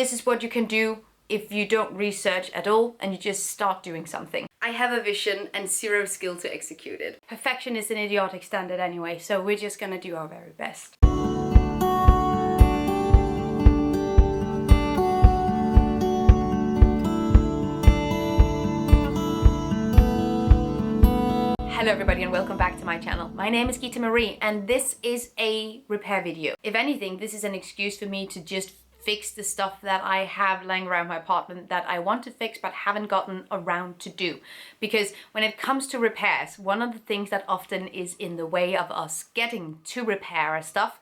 This is what you can do if you don't research at all and you just start doing something. I have a vision and zero skill to execute it. Perfection is an idiotic standard anyway, so we're just gonna do our very best. Hello everybody and welcome back to my channel. My name is Gita Marie and this is a repair video. If anything, this is an excuse for me to just fix the stuff that I have lying around my apartment that I want to fix but haven't gotten around to do. Because when it comes to repairs, one of the things that often is in the way of us getting to repair our stuff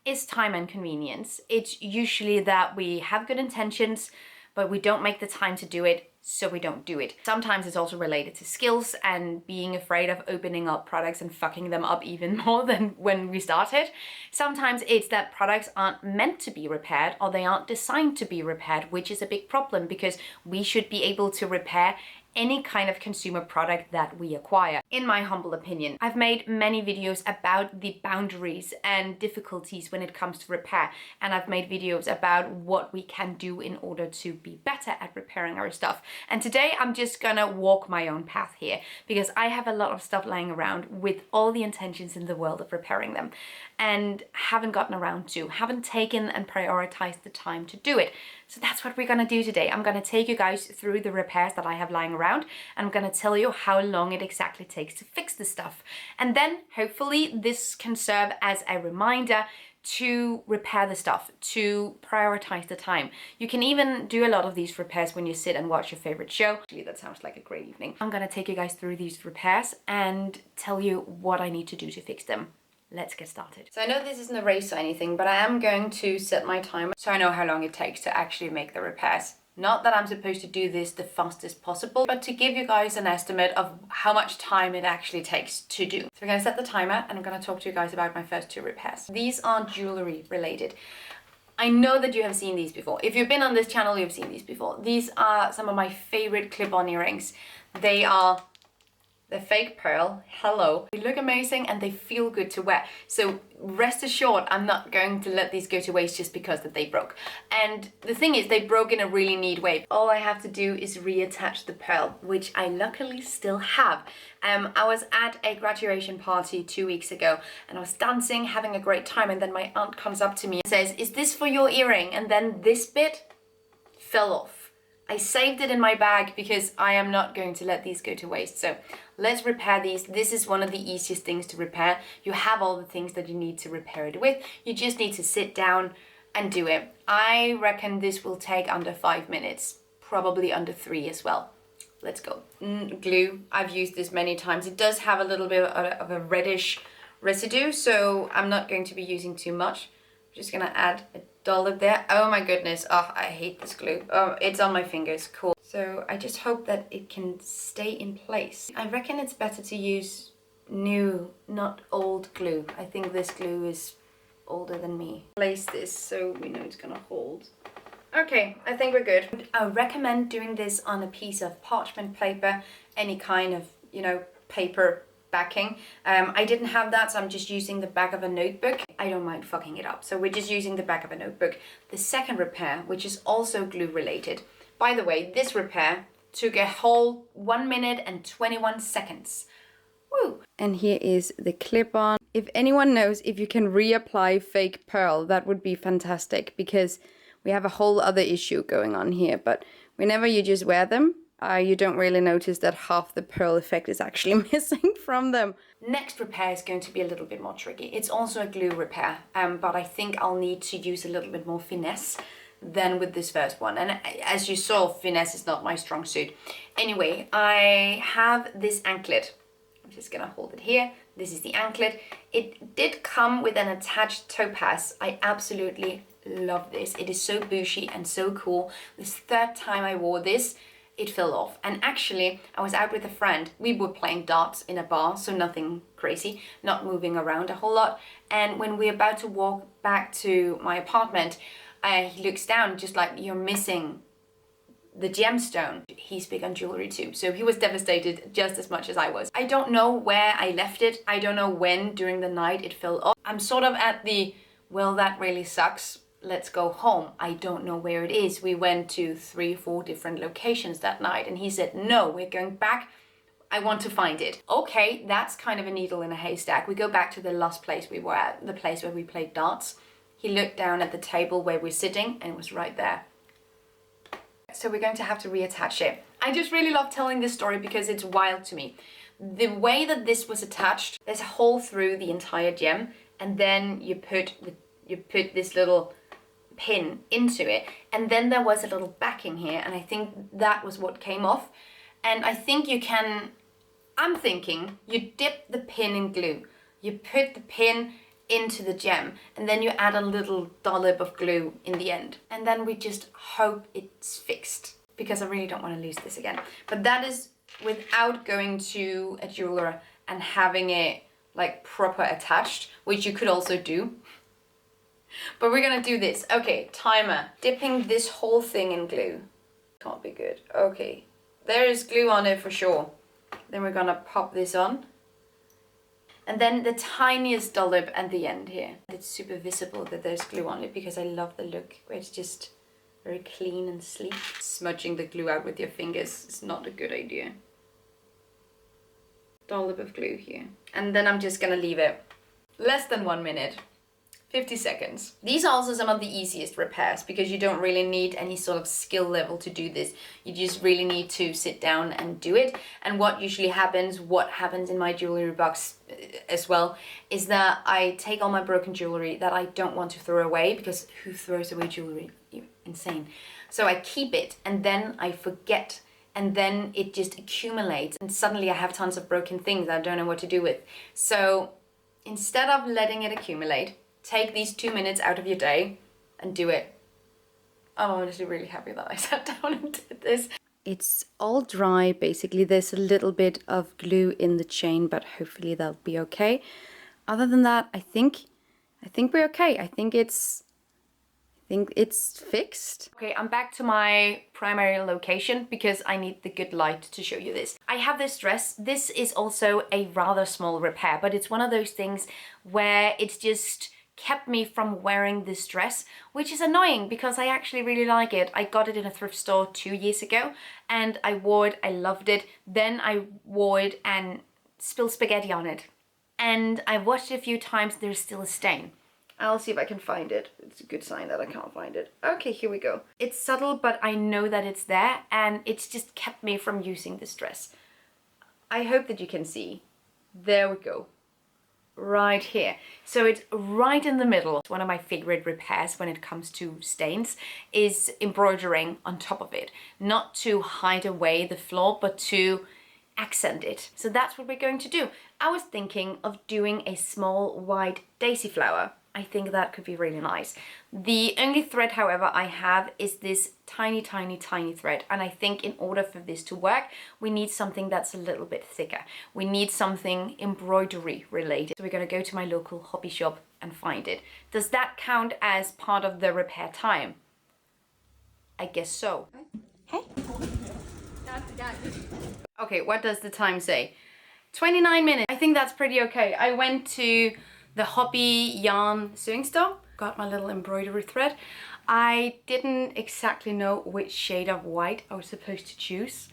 is time and convenience. It's usually that we have good intentions but we don't make the time to do it, so we don't do it. Sometimes it's also related to skills and being afraid of opening up products and fucking them up even more than when we started. Sometimes it's that products aren't meant to be repaired or they aren't designed to be repaired, which is a big problem because we should be able to repair any kind of consumer product that we acquire. In my humble opinion, I've made many videos about the boundaries and difficulties when it comes to repair, and I've made videos about what we can do in order to be better at repairing our stuff. And today I'm just gonna walk my own path here because I have a lot of stuff lying around with all the intentions in the world of repairing them and haven't gotten around to, haven't taken and prioritized the time to do it. So that's what we're gonna do today. I'm gonna take you guys through the repairs that I have lying around, and I'm gonna tell you how long it exactly takes to fix the stuff. And then hopefully this can serve as a reminder to repair the stuff, to prioritize the time. You can even do a lot of these repairs when you sit and watch your favorite show. Actually, that sounds like a great evening. I'm gonna take you guys through these repairs and tell you what I need to do to fix them. Let's get started. So I know this isn't a race or anything, but I am going to set my timer so I know how long it takes to actually make the repairs. Not that I'm supposed to do this the fastest possible, but to give you guys an estimate of how much time it actually takes to do. So we're gonna set the timer and I'm gonna talk to you guys about my first two repairs. These are jewelry related. I know that you have seen these before. If you've been on this channel, you've seen these before. These are some of my favorite clip-on earrings. They're fake pearl, hello. They look amazing and they feel good to wear. So rest assured, I'm not going to let these go to waste just because that they broke. And the thing is, they broke in a really neat way. All I have to do is reattach the pearl, which I luckily still have. I was at a graduation party 2 weeks ago and I was dancing, having a great time, and then my aunt comes up to me and says, "Is this for your earring?" And then this bit fell off. I saved it in my bag because I am not going to let these go to waste. So let's repair these. This is one of the easiest things to repair. You have all the things that you need to repair it with. You just need to sit down and do it. I reckon this will take under 5 minutes, probably under 3 as well. Let's go. Glue, I've used this many times. It does have a little bit of a reddish residue, so I'm not going to be using too much. I'm just gonna add a dollop there. Oh my goodness, oh, I hate this glue. Oh, it's on my fingers, cool. So I just hope that it can stay in place. I reckon it's better to use new, not old glue. I think this glue is older than me. Place this so we know it's gonna hold. Okay, I think we're good. I recommend doing this on a piece of parchment paper, any kind of, paper backing. I didn't have that, so I'm just using the back of a notebook. I don't mind fucking it up, so we're just using the back of a notebook. The second repair, which is also glue related. By the way, this repair took a whole 1 minute and 21 seconds. Woo! And here is the clip-on. If anyone knows if you can reapply fake pearl, that would be fantastic because we have a whole other issue going on here. But whenever you just wear them, you don't really notice that half the pearl effect is actually missing from them. Next repair is going to be a little bit more tricky. It's also a glue repair, but I think I'll need to use a little bit more finesse than with this first one. And as you saw, finesse is not my strong suit. Anyway, I have this anklet. I'm just gonna hold it here. This is the anklet. It did come with an attached topaz. I absolutely love this. It is so bushy and so cool. This third time I wore this, it fell off. And actually, I was out with a friend. We were playing darts in a bar, so nothing crazy, not moving around a whole lot. And when we're about to walk back to my apartment, he looks down just like, "You're missing the gemstone." He's big on jewelry too, so he was devastated just as much as I was. I don't know where I left it. I don't know when during the night it fell off. I'm sort of at the, well, that really sucks let's go home. I don't know where it is. We went to 3 or 4 different locations that night, and he said, no, we're going back. I want to find it. Okay, that's kind of a needle in a haystack. We go back to the last place we were at, the place where we played darts. He looked down at the table where we're sitting, and it was right there. So we're going to have to reattach it. I just really love telling this story because it's wild to me. The way that this was attached, there's a hole through the entire gem, and then you put this little pin into it, and then there was a little backing here, and I think that was what came off. And I think I'm thinking you dip the pin in glue, you put the pin into the gem, and then you add a little dollop of glue in the end, and then we just hope it's fixed, because I really don't want to lose this again. But that is without going to a jeweler and having it like proper attached, which you could also do. But we're gonna do this. Okay, timer. Dipping this whole thing in glue. Can't be good. Okay, there is glue on it for sure. Then we're gonna pop this on. And then the tiniest dollop at the end here. It's super visible that there's glue on it because I love the look where it's just very clean and sleek. Smudging the glue out with your fingers is not a good idea. Dollop of glue here. And then I'm just gonna leave it less than 1 minute. 50 seconds. These are also some of the easiest repairs because you don't really need any sort of skill level to do this. You just really need to sit down and do it. And what usually happens, what happens in my jewelry box as well, is that I take all my broken jewelry that I don't want to throw away, because who throws away jewelry? You're insane. So I keep it, and then I forget, and then it just accumulates, and suddenly I have tons of broken things I don't know what to do with. So instead of letting it accumulate, take these 2 minutes out of your day and do it. I'm honestly really happy that I sat down and did this. It's all dry, basically. There's a little bit of glue in the chain, but hopefully that'll be okay. Other than that, I think we're okay. I think it's fixed. Okay, I'm back to my primary location because I need the good light to show you this. I have this dress. This is also a rather small repair, but it's one of those things where it's just kept me from wearing this dress, which is annoying because I actually really like it. I got it in a thrift store 2 years ago and I wore it, I loved it. Then I wore it and spilled spaghetti on it. And I washed it a few times, there's still a stain. I'll see if I can find it. It's a good sign that I can't find it. Okay, here we go. It's subtle, but I know that it's there, and it's just kept me from using this dress. I hope that you can see. There we go. Right here. So it's right in the middle. One of my favorite repairs when it comes to stains is embroidering on top of it. Not to hide away the flaw, but to accent it. So that's what we're going to do. I was thinking of doing a small white daisy flower. I think that could be really nice. The only thread, however, I have is this tiny, tiny, tiny thread. And I think in order for this to work, we need something that's a little bit thicker. We need something embroidery related. So we're gonna go to my local hobby shop and find it. Does that count as part of the repair time? I guess so. Hey. Okay, what does the time say? 29 minutes. I think that's pretty okay. I went to the hobby yarn sewing store, got my little embroidery thread. I didn't exactly know which shade of white I was supposed to choose.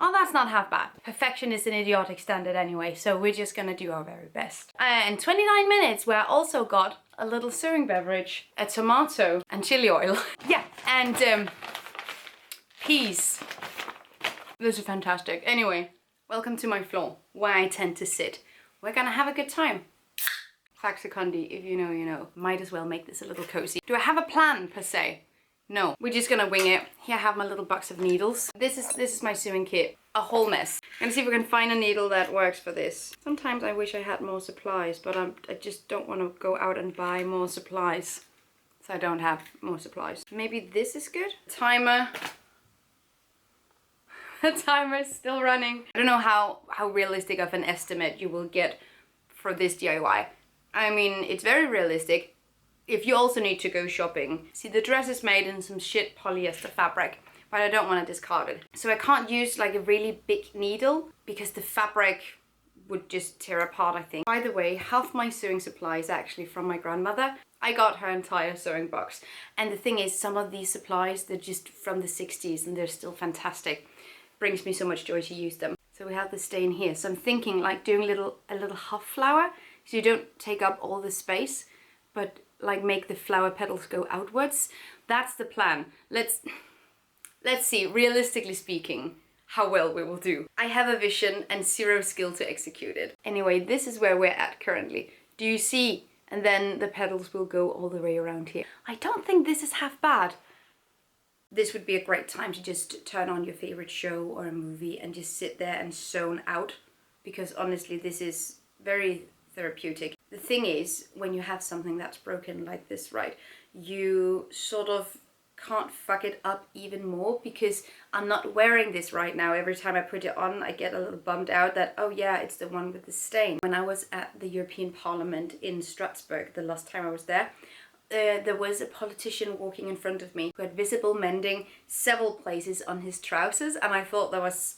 Oh, that's not half bad. Perfection is an idiotic standard anyway, so we're just gonna do our very best. And 29 minutes where I also got a little sewing beverage, a tomato and chili oil. Yeah, and peas. Those are fantastic. Anyway, welcome to my floor, where I tend to sit. We're gonna have a good time. Faxikondi, if you know, you know. Might as well make this a little cozy. Do I have a plan per se? No, we're just gonna wing it. Here I have my little box of needles. This is my sewing kit. A whole mess. I'm gonna see if we can find a needle that works for this. Sometimes I wish I had more supplies, but I just don't want to go out and buy more supplies. So I don't have more supplies. Maybe this is good? Timer. The timer is still running. I don't know how realistic of an estimate you will get for this DIY. I mean, it's very realistic if you also need to go shopping. See, the dress is made in some shit polyester fabric, but I don't want to discard it. So I can't use like a really big needle because the fabric would just tear apart, I think. By the way, half my sewing supply is actually from my grandmother. I got her entire sewing box. And the thing is, some of these supplies, they're just from the 60s and they're still fantastic. Brings me so much joy to use them. So we have the stain here. So I'm thinking like doing a little half flower, so you don't take up all the space, but like make the flower petals go outwards. That's the plan. Let's see, realistically speaking, how well we will do. I have a vision and zero skill to execute it. Anyway, this is where we're at currently. Do you see? And then the petals will go all the way around here. I don't think this is half bad. This would be a great time to just turn on your favorite show or a movie and just sit there and zone out, because honestly this is very therapeutic. The thing is, when you have something that's broken like this, right, you sort of can't fuck it up even more, because I'm not wearing this right now. Every time I put it on I get a little bummed out that, oh yeah, it's the one with the stain. When I was at the European Parliament in Strasbourg the last time I was there, there was a politician walking in front of me who had visible mending several places on his trousers, and I thought that was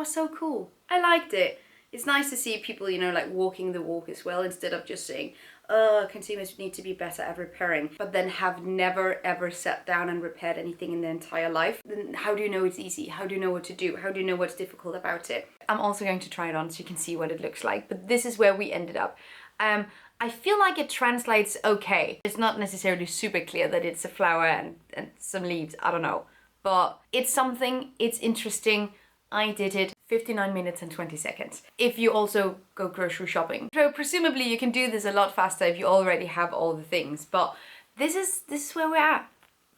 so cool. I liked it. It's nice to see people, you know, like walking the walk as well, instead of just saying, oh, consumers need to be better at repairing, but then have never ever sat down and repaired anything in their entire life. Then how do you know it's easy? How do you know what to do? How do you know what's difficult about it? I'm also going to try it on so you can see what it looks like, but this is where we ended up. I feel like it translates okay. It's not necessarily super clear that it's a flower and some leaves, I don't know. But it's something, it's interesting. I did it 59 minutes and 20 seconds. If you also go grocery shopping. So presumably you can do this a lot faster if you already have all the things. But this is where we're at.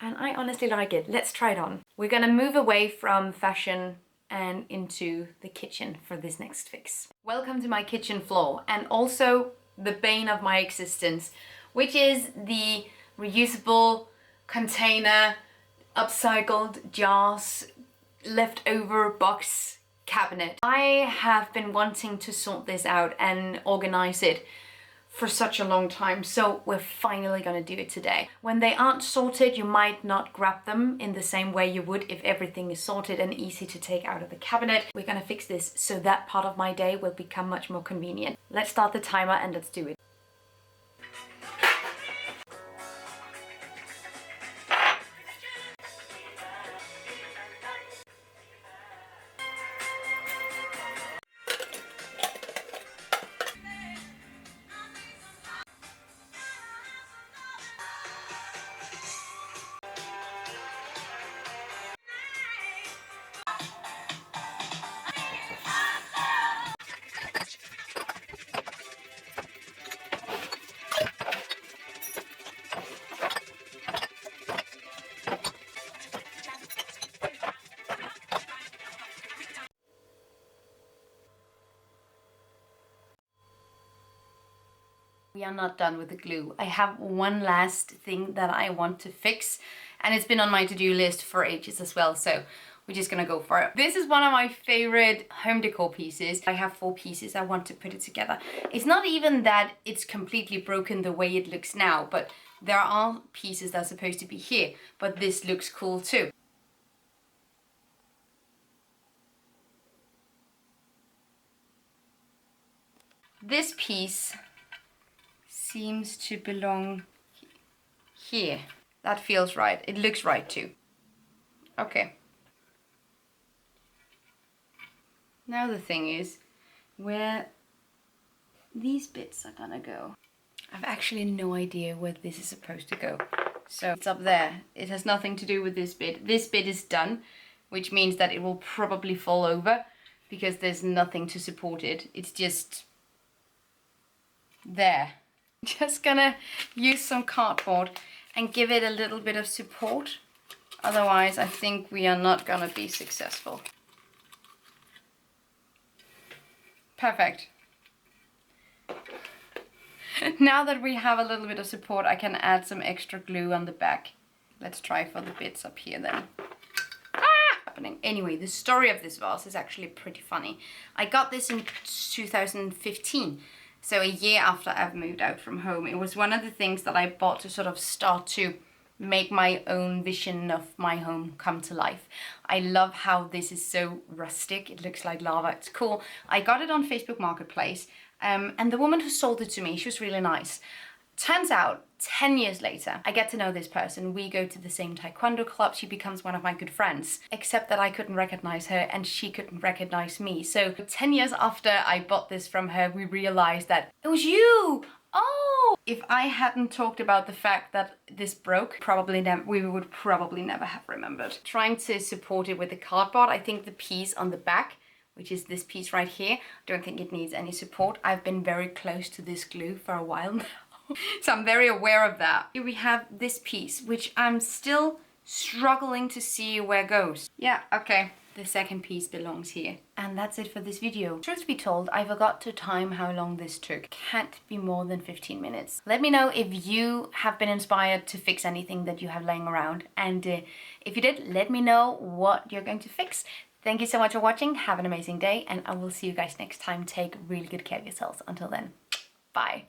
And I honestly like it. Let's try it on. We're gonna move away from fashion and into the kitchen for this next fix. Welcome to my kitchen floor, and also the bane of my existence, which is the reusable container, upcycled jars, leftover box cabinet. I have been wanting to sort this out and organize it for such a long time, so we're finally gonna do it today. When they aren't sorted, you might not grab them in the same way you would if everything is sorted and easy to take out of the cabinet. We're gonna fix this so that part of my day will become much more convenient. Let's start the timer and let's do it. We are not done with the glue. I have one last thing that I want to fix, and it's been on my to-do list for ages as well, so we're just gonna go for it. This is one of my favorite home decor pieces. I have 4 pieces. I want to put it together. It's not even that it's completely broken the way it looks now, but there are pieces that are supposed to be here, but this looks cool too. This piece seems to belong here. That feels right. It looks right too. Okay. Now the thing is where these bits are gonna go. I've actually no idea where this is supposed to go. So it's up there. It has nothing to do with this bit. This bit is done, which means that it will probably fall over because there's nothing to support it. It's just there. Just gonna use some cardboard and give it a little bit of support. Otherwise, I think we are not gonna be successful. Perfect. Now that we have a little bit of support, I can add some extra glue on the back. Let's try for the bits up here then. Happening. Anyway, the story of this vase is actually pretty funny. I got this in 2015. So a year after I've moved out from home. It was one of the things that I bought to sort of start to make my own vision of my home come to life. I love how this is so rustic. It looks like lava. It's cool. I got it on Facebook Marketplace, and the woman who sold it to me, she was really nice. Turns out, 10 years later, I get to know this person. We go to the same taekwondo club. She becomes one of my good friends, except that I couldn't recognize her and she couldn't recognize me. So 10 years after I bought this from her, we realized that it was you. Oh, if I hadn't talked about the fact that this broke, we would probably never have remembered. Trying to support it with the cardboard, I think the piece on the back, which is this piece right here, I don't think it needs any support. I've been very close to this glue for a while now. So I'm very aware of that. Here we have this piece, which I'm still struggling to see where it goes. Yeah, okay. The second piece belongs here. And that's it for this video. Truth be told, I forgot to time how long this took. Can't be more than 15 minutes. Let me know if you have been inspired to fix anything that you have laying around. And if you did, let me know what you're going to fix. Thank you so much for watching. Have an amazing day. And I will see you guys next time. Take really good care of yourselves. Until then, bye.